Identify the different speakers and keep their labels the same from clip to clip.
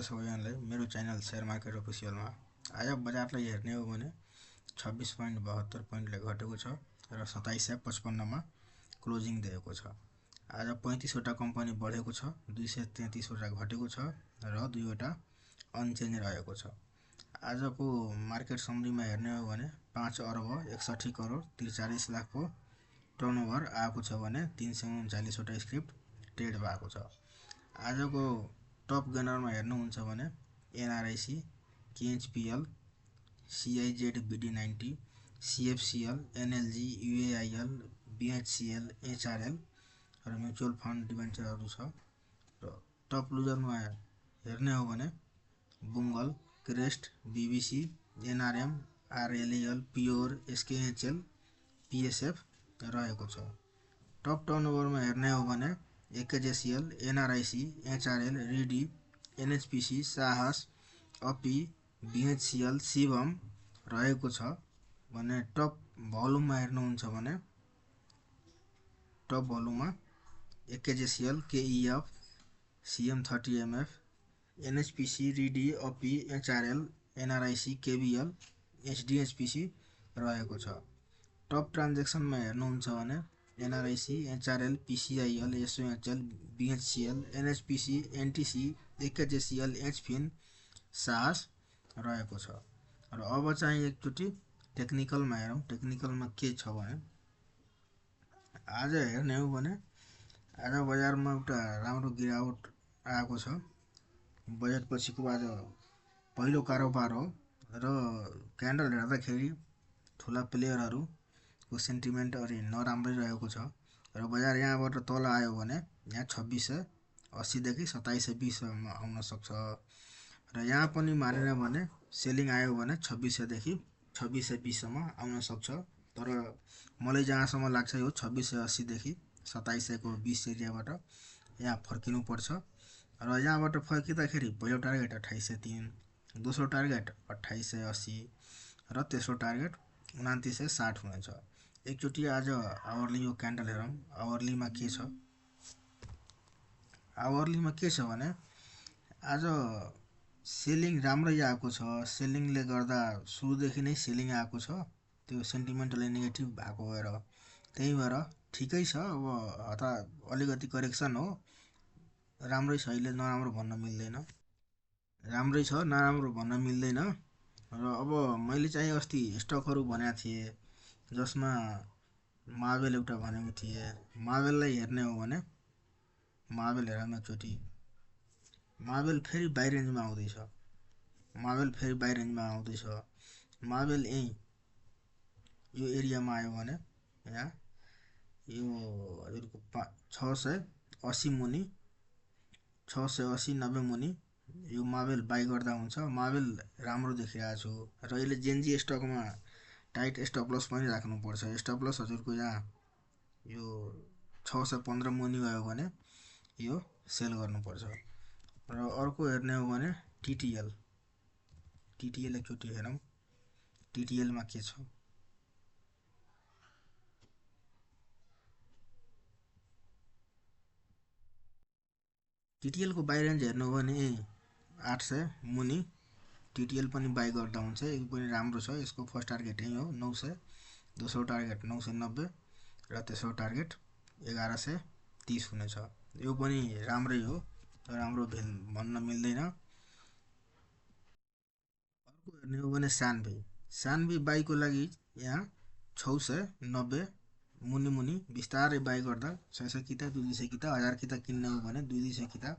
Speaker 1: सबैजनालाई मेरो channel share market अफिसियलमा आज बजारलाई हेर्ने हो भने 26.72 पोइन्टले घटेको छ र 2755 मा क्लोजिङ दिएको छ। आज 35 वटा कम्पनी बढेको छ, 233 वटा घटेको छ र 2 वटा अनचेन्ज रहेको छ। आजको मार्केट समरीमा हेर्ने हो भने 5 अर्ब 61 करोड 43 लाखको टर्नओभर आएको छ भने 339 वटा स्क्रिप्ट ट्रेड भएको छ। आजको टप गेनरमा हेर्नुहुन्छ भने एनआरआईसी, केएचपीएल, सीआईजेड BD90, सीएफसीएल, एनएलजी, यूएआईएल, बीएचसीएल, एचआरएल र म्युचुअल फन्ड डिबेन्चरहरू छ। र टप लुजरमा हेर्ने हो भने Bungal, Crest, BBC, NRM, RLL, Pure, SKHL, PSF रहेको छ। टप टर्नओभरमा हेर्ने हो भने एकेजेसीएल, एनआरआईसी, एचआरएल, रिडी, एनएचपीसी, साहस, अपी, बीएचसीएल, शिवम रहेको छ भने टप भोल्युममा हेर्नुहुन्छ भने टप भोल्युममा एकेजेसीएल, केईएफ, CM30MF, एनएचपीसी, रिडी, अपी, एचआरएल, एनआरआईसी, केबीएल, एचडीएचपीसी रहेको छ। टप ट्रान्जेक्सनमा हेर्नुहुन्छ भने एनआरआईसी, एचआरएल, पीसीआईएल, एसओएचएल, बीएचसीएल, एनएचपीसी, एनटीसी, एकेजेसीएल, एचफिन, साहस रहेको छ। र अब चाहिँ एकचोटि टेक्निकलमा हेरौँ। टेक्निकलमा के छ भने आज हेर्ने हो भने आज बजारमा एउटा राम्रो गिरावट आएको छ। बजेट पछिको आज पहिलो कारोबार हो र क्यान्डल हेर्दाखेरि ठुला प्लेयरहरूको सेन्टिमेन्ट अलि नराम्रै रहेको छ र बजार यहाँबाट तल आयो भने यहाँ 2680 देखि 2720 सम्म आउन सक्छ र यहाँ पनि मानेन भने सेलिङ आयो भने 2600 देखि 2620 सम्म आउन सक्छ। तर मलाई जहाँसम्म लाग्छ यो 2680 देखि 2700 को 20 एरियाबाट यहाँ फर्किनु पर्छ र यहाँबाट फर्किँदाखेरि पहिलो टार्गेट 2803, दोस्रो टार्गेट 2880 र तेस्रो टार्गेट 2960 हुनेछ। एकचोटि आज आवरली यो क्यान्डल हेरौँ। आवरलीमा के छ? आवरलीमा के छ भने आज सेलिङ राम्रै आएको छ। सेलिङले गर्दा सुरुदेखि नै सेलिङ आएको छ, त्यो सेन्टिमेन्टली नेगेटिभ भएको भएर त्यही भएर ठिकै छ। अब अलिकति करेक्सन हो, राम्रै छ, अहिले नराम्रो भन्न मिल्दैन, राम्रै छ, नराम्रो भन्न मिल्दैन। र अब मैले चाहिँ अस्ति स्टकहरू भनेको थिएँ जसमा मार्बल एउटा भनेको थिएँ। मार्बललाई हेर्ने हो भने मार्बल हेरौँ एकचोटि। मार्बल फेरि बाई रेन्जमा आउँदैछ, मार्बल फेरि बाई रेन्जमा आउँदैछ। मार्बल यहीँ यो एरियामा आयो भने यहाँ यो हजुरको 680 मुनि, 680-90 मुनि यो मार्बल बाई गर्दा हुन्छ। मार्बल राम्रो देखिरहेको छु र अहिले जेएनजी स्टकमा टाइट स्टप लस पनि राख्नुपर्छ। स्टप लस हजुरको यहाँ यो 615 मुनि गयो भने यो सेल गर्नुपर्छ। र अर्को हेर्ने हो भने टिटिएल। टिटिएल एकचोटि हेरौँ। टिटिएलमा के छ? टिटिएलको बाई रेन्ज हेर्नु हो भने 800 मुनि टिटिएल पनि बाई गर्दा हुन्छ। यो पनि राम्रो छ। यसको फर्स्ट टार्गेट यही हो 900, दोस्रो टार्गेट 990 र तेस्रो टार्गेट 1130 हुनेछ। यो पनि राम्रै हो, राम्रो भन्न मिल्दैन। अर्को हेर्ने हो भने सानभी। सानभी बाईको लागि यहाँ 690 मुनि मुनि बिस्तारै बाई गर्दा 600 किता 200 किता 1000 किता किन्ने हो भने 200 किता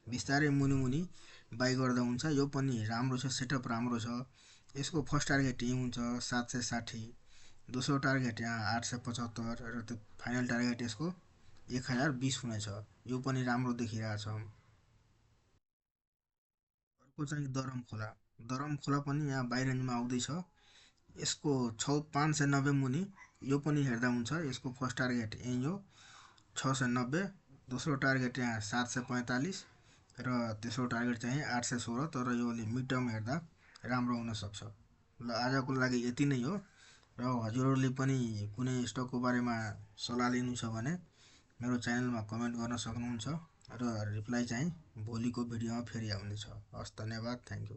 Speaker 1: बिस्तारै मुनि मुनि बाई गर्दा हुन्छ। यो पनि राम्रो छ, सेटअप राम्रो छ। यसको फर्स्ट टार्गेट यही हुन्छ 760, दोस्रो टार्गेट यहाँ 875 र त्यो फाइनल टार्गेट यसको 1020 हुनेछ। यो पनि राम्रो देखिरहेछ। अर्को चाहिँ दरम खोला। दरम खोला पनि यहाँ बाई रेन्जमा आउँदैछ। यसको 590 मुनि यो पनि हेर्दा हुन्छ। यसको फर्स्ट टार्गेट यही हो 690, दोस्रो टार्गेट यहाँ 745 र तेस्रो टार्गेट चाहिँ 816। तर यो अलि मिड टर्म हेर्दा राम्रो हुन सक्छ। ल आजको लागि यति नै हो। र हजुरहरूले पनि कुनै स्टकको बारेमा सल्लाह लिनु छ भने मेरो च्यानलमा कमेन्ट गर्न सक्नुहुन्छ र रिप्लाई चाहिँ भोलिको भिडियोमा फेरि आउनेछ। हस्, धन्यवाद, थ्याङ्क यू।